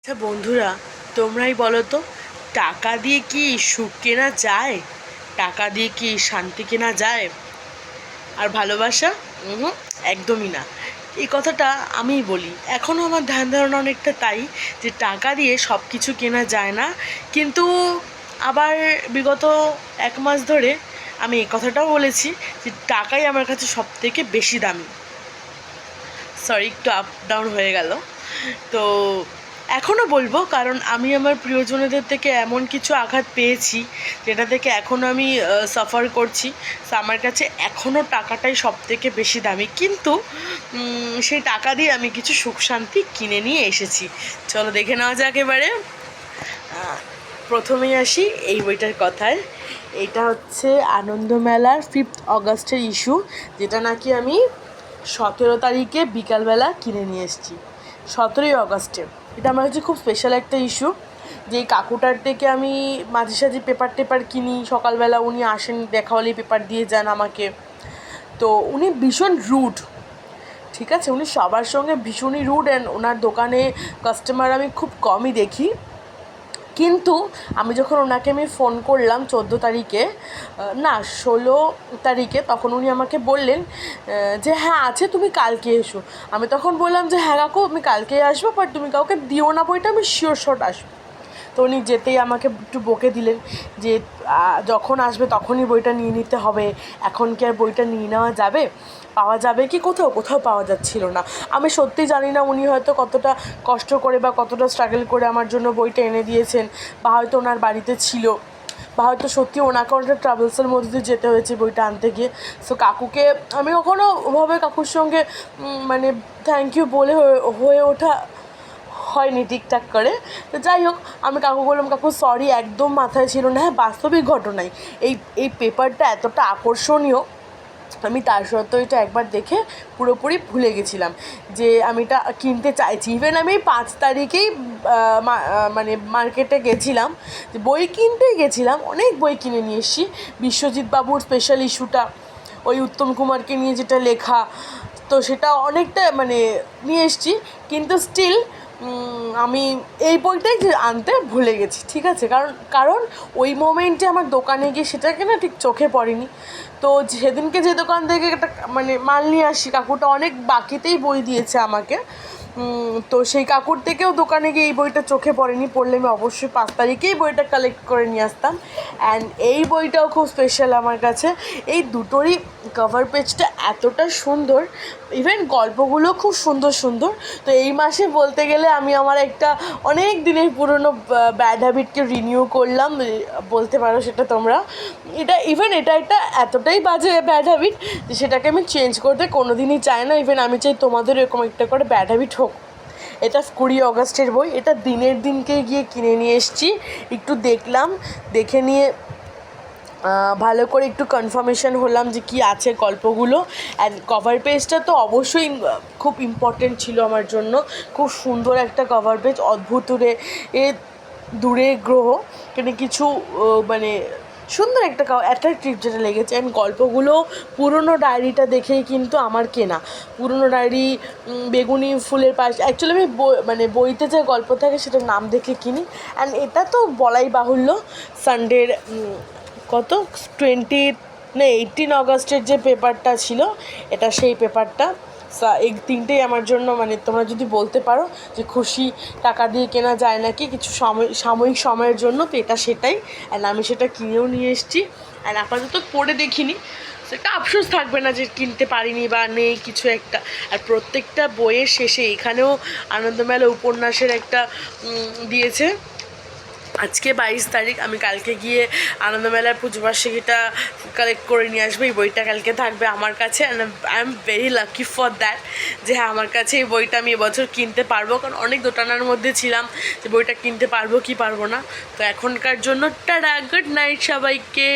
আচ্ছা বন্ধুরা, তোমরাই বলো তো, টাকা দিয়ে কি সুখ কেনা যায়? টাকা দিয়ে কি শান্তি কেনা যায়? আর ভালোবাসা? হুম, একদমই না। এই কথাটা আমিই বলি, এখনও আমার ধ্যান ধারণা অনেকটা তাই, যে টাকা দিয়ে সব কিছু কেনা যায় না। কিন্তু আবার বিগত 1 মাস ধরে আমি এই কথাটাও বলেছি যে টাকাই আমার কাছে সব থেকে বেশি দামি। সরি, একটু আপ ডাউন হয়ে গেল। তো এখনও বলবো, কারণ আমি আমার প্রিয়জনদের থেকে এমন কিছু আঘাত পেয়েছি যেটা থেকে এখনও আমি সাফার করছি। তো আমার কাছে এখনও টাকাটাই সব থেকে বেশি দামি। কিন্তু সেই টাকা দিয়ে আমি কিছু সুখ শান্তি কিনে নিয়ে এসেছি। চলো দেখে নেওয়া যাক এবারে। প্রথমেই আসি এই বইটার কথায়। এটা হচ্ছে আনন্দমেলার 5th অগাস্টের ইস্যু, যেটা নাকি আমি 17 তারিখে বিকালবেলা কিনে নিয়ে এসেছি। 17ই অগাস্টে। এটা আমার কাছে খুব স্পেশাল একটা ইস্যু। যে কাকুটার থেকে আমি মাঝে সাঝে পেপার টেপার কিনি, সকালবেলা উনি আসেন, দেখা হলেই পেপার দিয়ে যান আমাকে। তো উনি ভীষণ রুড, ঠিক আছে, উনি সবার সঙ্গে ভীষণই রুড। অ্যান্ড ওনার দোকানে কাস্টমার আমি খুব কমই দেখি। কিন্তু আমি যখন ওনাকে ফোন করলাম 14 তারিখে, না 16 তারিখে, তখন উনি আমাকে বললেন যে হ্যাঁ আছে, তুমি কালকে এসো। আমি তখন বললাম যে হ্যাঁ কাকু, আমি কালকেই আসবো, বাট তুমি কাউকে দিও না বইটা, আমি শিওর শট আসবো। তো উনি যেতেই আমাকে একটু বকে দিলেন যে যখন আসবে তখনই বইটা নিয়ে নিতে হবে, এখন কি আর বইটা নিয়ে নেওয়া যাবে? পাওয়া যাবে কি? কোথাও কোথাও পাওয়া যাচ্ছিল না। আমি সত্যি জানি না উনি হয়তো কতটা কষ্ট করে বা কতটা স্ট্রাগল করে আমার জন্য বইটা এনে দিয়েছেন, বা হয়তো ওনার বাড়িতে ছিল, বা হয়তো সত্যি ওনাকে অনেকটা ট্রাভেলসের মধ্যে দিয়ে যেতে হয়েছে বইটা আনতে গিয়ে। সো কাকুকে আমি কখনও ওভাবে কাকুর সঙ্গে মানে থ্যাংক ইউ বলে হয়ে ওঠা হয়নি ঠিকঠাক করে। তো যাই হোক, আমি কাকু বললাম কাকু সরি, একদম মাথায় ছিল না। হ্যাঁ, বাস্তবিক ঘটনায় এই পেপারটা এতটা আকর্ষণীয়, আমি তার সত্ত্বেও এটা একবার দেখে পুরোপুরি ভুলে গেছিলাম যে আমি এটা কিনতে চাইছি। ইভেন আমি 5 তারিখেই মানে মার্কেটে গেছিলাম, বই কিনতেই গেছিলাম, অনেক বই কিনে নিয়ে এসেছি। বিশ্বজিৎ বাবুর স্পেশাল ইস্যুটা, ওই উত্তম কুমারকে নিয়ে যেটা লেখা, তো সেটা অনেকটা মানে নিয়ে এসেছি। কিন্তু স্টিল আমি এই বইটাই আনতে ভুলে গেছি, ঠিক আছে, কারণ ওই মোমেন্টে আমার দোকানে গিয়ে সেটাকে না ঠিক চোখে পড়েনি। তো সেদিনকে যে দোকান থেকে একটা মানে মাল নিয়ে আসি, কাকুটা অনেক বাকিতেই বই দিয়েছে আমাকে। তো সেই কাকুর থেকেও দোকানে গিয়ে এই বইটা চোখে পড়েনি, পড়লে আমি অবশ্যই 5 তারিখেই বইটা কালেক্ট করে নিয়ে আসতাম। অ্যান্ড এই বইটাও খুব স্পেশাল আমার কাছে। এই দুটোরই কভার পেজটা এতটা সুন্দর, ইভেন গল্পগুলো খুব সুন্দর সুন্দর। তো এই মাসে বলতে গেলে আমি আমার একটা অনেক দিনের পুরনো ব্যাড হ্যাবিটকে রিনিউ করলাম, বলতে পারো সেটা তোমরা। এটা একটা এতটাই বাজে ব্যাড হ্যাবিট যে সেটাকে আমি চেঞ্জ করতে কোনো দিনই চাই না। ইভেন আমি চাই তোমাদের এরকম একটা করে ব্যাড হ্যাবিট হোক। এটা 20 অগাস্টের বই। এটা দিনের দিনকে গিয়ে কিনে নিয়ে এসেছি, একটু দেখলাম, দেখে নিয়ে ভালো করে একটু কনফার্মেশন হলাম যে কী আছে গল্পগুলো। অ্যান্ড কভার পেজটা তো অবশ্যই খুব ইম্পর্টেন্ট ছিল আমার জন্য। খুব সুন্দর একটা কভার পেজ, অদ্ভুত দূরে গ্রহ, কিন্তু কিছু মানে সুন্দর একটা অ্যাট্রাকটিভ যেটা লেগেছে। অ্যান্ড গল্পগুলো পুরনো ডায়েরিটা দেখেই কিন্তু আমার কেনা। পুরনো ডায়েরি, বেগুনি ফুলের পাশ, অ্যাকচুয়ালি আমি মানে বইতে যে গল্প থাকে সেটার নাম দেখে কিনি। অ্যান্ড এটা তো বলাই বাহুল্য, সানডের কত 18 অগাস্টের যে পেপারটা ছিল, এটা সেই পেপারটা। এই তিনটেই আমার জন্য, মানে তোমরা যদি বলতে পারো যে খুশি টাকা দিয়ে কেনা যায় নাকি কিছু সাময়িক সময়ের জন্য, তো এটা সেটাই। অ্যান্ড আমি সেটা কিনেও নিয়ে এসেছি। অ্যান্ড আপাতত পড়ে দেখিনি, সেটা আফসোস থাকবে না যে কিনতে পারিনি বা নেই কিছু একটা। আর প্রত্যেকটা বইয়ের শেষে এখানেও আনন্দমেলা উপন্যাসের একটা দিয়েছে। আজকে 22 তারিখ, আমি কালকে গিয়ে আনন্দমেলার পুজোবার্ষিকীটা কালেক্ট করে নিয়ে আসবো। এই বইটা কালকে থাকবে আমার কাছে, and I am very lucky for that, যে হ্যাঁ আমার কাছে এই বইটা আমি এবছর কিনতে পারবো। কারণ অনেক দোটানার মধ্যে ছিলাম যে বইটা কিনতে পারবো কি পারবো না। তো এখনকার জন্য টাটা, গুড নাইট সবাইকে।